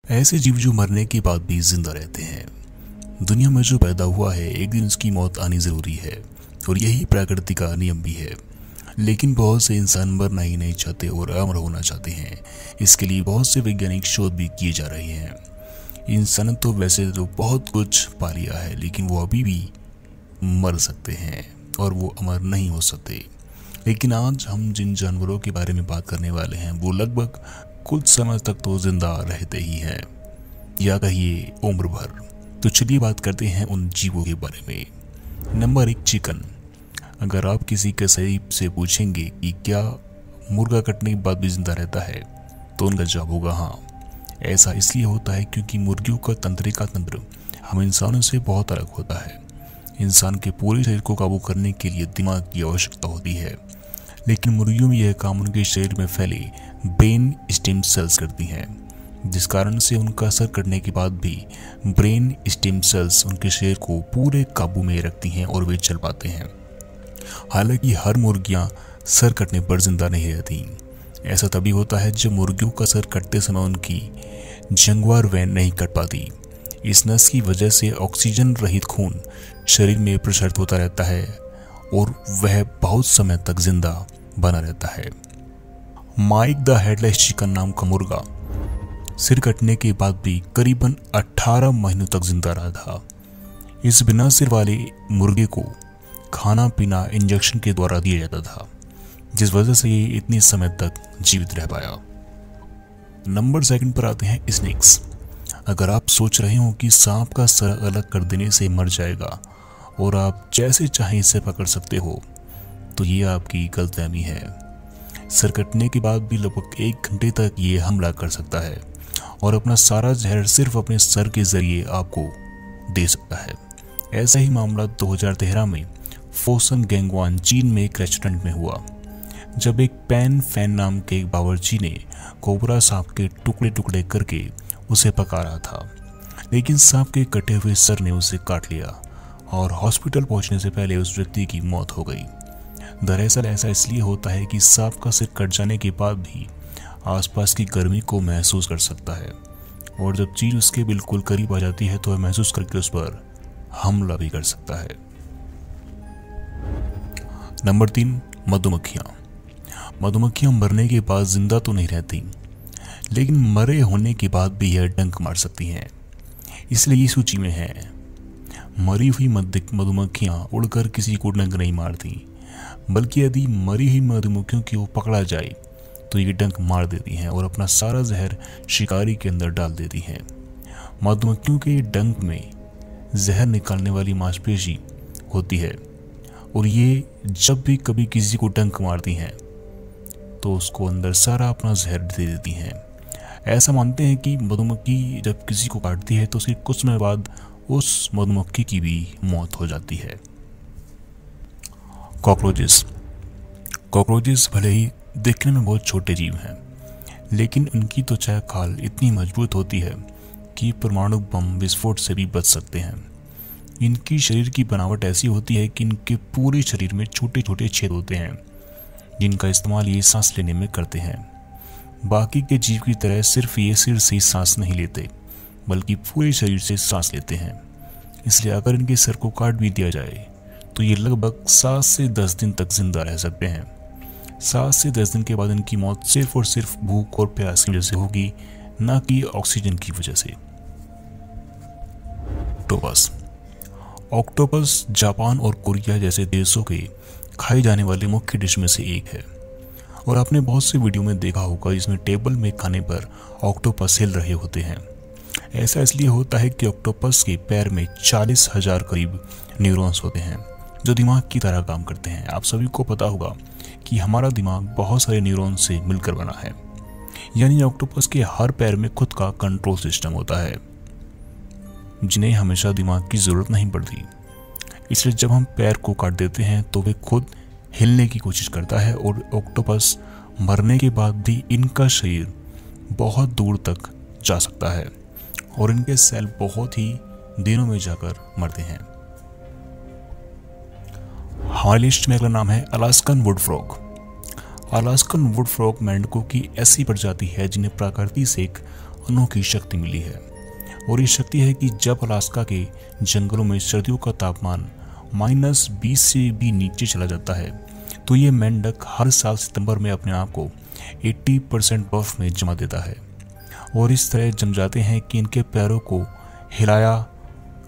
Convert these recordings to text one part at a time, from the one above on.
ऐसे जीव जो मरने के बाद भी जिंदा रहते हैं। दुनिया में जो पैदा हुआ है एक दिन उसकी मौत आनी जरूरी है और यही प्रकृति का नियम भी है। लेकिन बहुत से इंसान मरना ही नहीं चाहते और अमर होना चाहते हैं। इसके लिए बहुत से वैज्ञानिक शोध भी किए जा रहे हैं। इंसान तो वैसे तो बहुत कुछ पा लिया है, लेकिन वो अभी भी मर सकते हैं और वो अमर नहीं हो सकते। लेकिन आज हम जिन जानवरों के बारे में बात करने वाले हैं वो लगभग कुछ समय तक तो जिंदा रहते ही हैं, या कहिए उम्र भर। तो चलिए बात करते हैं उन जीवों के बारे में। Number 1, chicken. अगर आप किसी कसाई से पूछेंगे कि क्या मुर्गा कटने के बाद भी जिंदा रहता है, तो उनका जवाब होगा हाँ। ऐसा इसलिए होता है क्योंकि मुर्गियों का तंत्रिका तंत्र हम इंसानों से बहुत अलग होता है। इंसान के पूरे शरीर को काबू करने के लिए दिमाग की आवश्यकता होती है, लेकिन मुर्गियों में यह काम उनके शरीर में फैले ब्रेन स्टेम सेल्स करती हैं, जिस कारण से उनका सर कटने के बाद भी ब्रेन स्टेम सेल्स उनके शरीर को पूरे काबू में रखती हैं और वे चल पाते हैं। हालांकि हर मुर्गियां सर कटने पर जिंदा नहीं रहती। ऐसा तभी होता है जब मुर्गियों का सर कटते समय उनकी जंगुआर वेन नहीं कट पाती। इस नस की वजह से ऑक्सीजन रहित खून शरीर में प्रसारित होता रहता है और वह बहुत समय तक जिंदा बना रहता है। माइक द हेडलेस चिकन नाम का मुर्गा सिर कटने के बाद भी करीबन 18 महीनों तक जिंदा रहा था। इस बिना सिर वाले मुर्गे को खाना पीना इंजेक्शन के द्वारा दिया जाता था, जिस वजह से ये इतने समय तक जीवित रह पाया। नंबर 2 पर आते हैं स्नेक्स। अगर आप सोच रहे हो कि सांप का सर अलग कर देने से मर जाएगा और आप जैसे चाहे इसे पकड़ सकते हो, तो ये आपकी गलतफहमी है। सर कटने के बाद भी लगभग 1 घंटे तक ये हमला कर सकता है और अपना सारा जहर सिर्फ अपने सर के जरिए आपको दे सकता है। ऐसा ही मामला 2013 में फोसन गैंगवान चीन में एक रेस्टोरेंट में हुआ, जब एक पैन फैन नाम के एक बावर्ची ने कोबरा सांप के टुकड़े टुकड़े करके उसे पका रहा था, लेकिन सांप के कटे हुए सर ने उसे काट लिया और हॉस्पिटल पहुंचने से पहले उस व्यक्ति की मौत हो गई। दरअसल ऐसा इसलिए होता है कि सांप का सिर कट जाने के बाद भी आसपास की गर्मी को महसूस कर सकता है, और जब चीज उसके बिल्कुल करीब आ जाती है तो वह महसूस करके उस पर हमला भी कर सकता है। नंबर 3, मधुमक्खियां। मधुमक्खियां मरने के बाद जिंदा तो नहीं रहती, लेकिन मरे होने के बाद भी यह डंक मार सकती हैं, इसलिए ये सूची में है। मरी हुई मधुमक्खियां उड़कर किसी को डंक नहीं मारती, बल्कि यदि मरी हुई मधुमक्खियों को पकड़ा जाए तो ये डंक मार देती हैं और अपना सारा जहर शिकारी के अंदर डाल देती हैं। मधुमक्खियों के डंक में जहर निकालने वाली मांसपेशी होती है और ये जब भी कभी किसी को डंक मारती हैं तो उसको अंदर सारा अपना जहर दे देती हैं। ऐसा मानते हैं कि मधुमक्खी जब किसी को काटती है तो उसके कुछ समय बाद उस मधुमक्खी की भी मौत हो जाती है। कॉकरोचेस। कॉकरोचेस भले ही देखने में बहुत छोटे जीव हैं, लेकिन उनकी त्वचा खाल इतनी मजबूत होती है कि परमाणु बम विस्फोट से भी बच सकते हैं। इनकी शरीर की बनावट ऐसी होती है कि इनके पूरे शरीर में छोटे छोटे छेद होते हैं, जिनका इस्तेमाल ये सांस लेने में करते हैं। बाकी के जीव की तरह सिर्फ ये सिर से सांस नहीं लेते, बल्कि पूरे शरीर से सांस लेते हैं। इसलिए अगर इनके सर को काट भी दिया जाए तो ये लगभग 7 से 10 दिन तक जिंदा रह सकते हैं। 7 से 10 दिन के बाद इनकी मौत सिर्फ और सिर्फ भूख और प्यास की वजह से होगी, ना कि ऑक्सीजन की वजह से। ऑक्टोपस। ऑक्टोपस जापान और कोरिया जैसे देशों के खाए जाने वाले मुख्य डिश में से एक है, और आपने बहुत से वीडियो में देखा होगा जिसमें टेबल में खाने पर ऑक्टोपस हिल रहे होते हैं। ऐसा इसलिए होता है कि ऑक्टोपस के पैर में 40,000 करीब न्यूरॉन्स होते हैं, जो दिमाग की तरह काम करते हैं। आप सभी को पता होगा कि हमारा दिमाग बहुत सारे न्यूरॉन से मिलकर बना है, यानी ऑक्टोपस के हर पैर में खुद का कंट्रोल सिस्टम होता है, जिन्हें हमेशा दिमाग की जरूरत नहीं पड़ती। इसलिए जब हम पैर को काट देते हैं तो वे खुद हिलने की कोशिश करता है, और ऑक्टोपस मरने के बाद भी इनका शरीर बहुत दूर तक जा सकता है और इनके सेल बहुत ही दिनों में जाकर मरते हैं। हमारी लिस्ट में अगला नाम है Alaskan would frog. Alaskan would frog मेंढकों की ऐसी प्रजाति है जिन्हें प्रकृति से एक अनोखी शक्ति मिली है। और ये शक्ति है कि जब अलास्का के जंगलों में सर्दियों का तापमान -20 से भी नीचे चला जाता है तो ये मेंढक हर साल सितंबर में अपने आप को 80% बर्फ में जमा देता है और इस तरह जम जाते हैं कि इनके पैरों को हिलाया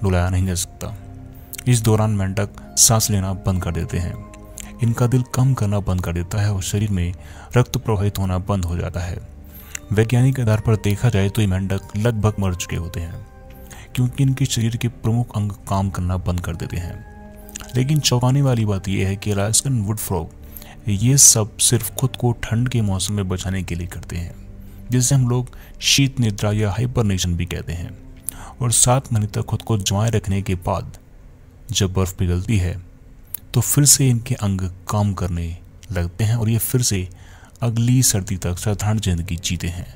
डुलाया नहीं जा सकता। इस दौरान मेंढक सांस लेना बंद कर देते हैं, इनका दिल काम करना बंद कर देता है और शरीर में रक्त प्रवाहित होना बंद हो जाता है। वैज्ञानिक आधार पर देखा जाए तो ये मेंढक लगभग मर चुके होते हैं क्योंकि इनके शरीर के प्रमुख अंग काम करना बंद कर देते हैं। लेकिन चौंकाने वाली बात यह है कि अलास्कन वुड फ्रॉग ये सब सिर्फ खुद को ठंड के मौसम में बचाने के लिए करते हैं, जिसे हम लोग शीत निद्रा या हाइबरनेशन भी कहते हैं। और 7 महीने तक खुद को जमाए रखने के बाद जब बर्फ पिघलती है तो फिर से इनके अंग काम करने लगते हैं और ये फिर से अगली सर्दी तक साधारण जिंदगी जीते हैं।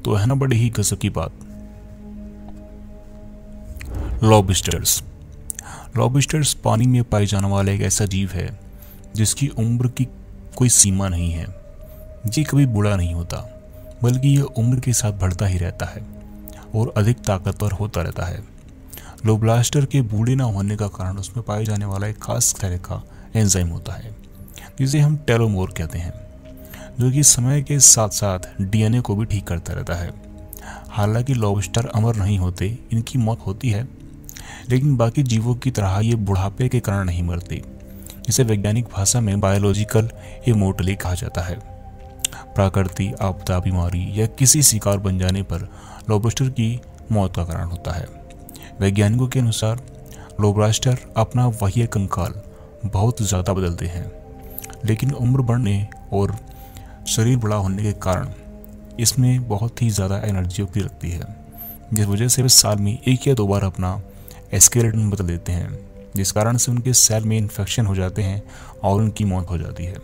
तो है ना बड़ी ही गजब की बात। लॉबस्टर्स। लॉबस्टर्स पानी में पाए जाने वाला एक ऐसा जीव है जिसकी उम्र की कोई सीमा नहीं है। ये कभी बूढ़ा नहीं होता, बल्कि यह उम्र के साथ बढ़ता ही रहता है और अधिक ताकतवर होता रहता है। लोबस्टर के बूढ़े ना होने का कारण उसमें पाए जाने वाला एक खास तरह का एंजाइम होता है जिसे हम टेलोमेर कहते हैं, जो कि समय के साथ साथ डीएनए को भी ठीक करता रहता है। हालांकि लॉबस्टर अमर नहीं होते, इनकी मौत होती है, लेकिन बाकी जीवों की तरह ये बुढ़ापे के कारण नहीं मरते। इसे वैज्ञानिक भाषा में बायोलॉजिकल इमोर्टली कहा जाता है। प्राकृतिक आपदा, बीमारी या किसी शिकार बन जाने पर लॉबस्टर की मौत का कारण होता है। वैज्ञानिकों के अनुसार लॉबस्टर अपना बाह्य कंकाल बहुत ज़्यादा बदलते हैं, लेकिन उम्र बढ़ने और शरीर बड़ा होने के कारण इसमें बहुत ही ज़्यादा एनर्जी होती लगती है, जिस वजह से वे साल में 1 या 2 बार अपना स्केलेटन बदल देते हैं, जिस कारण से उनके सेल में इन्फेक्शन हो जाते हैं और उनकी मौत हो जाती है।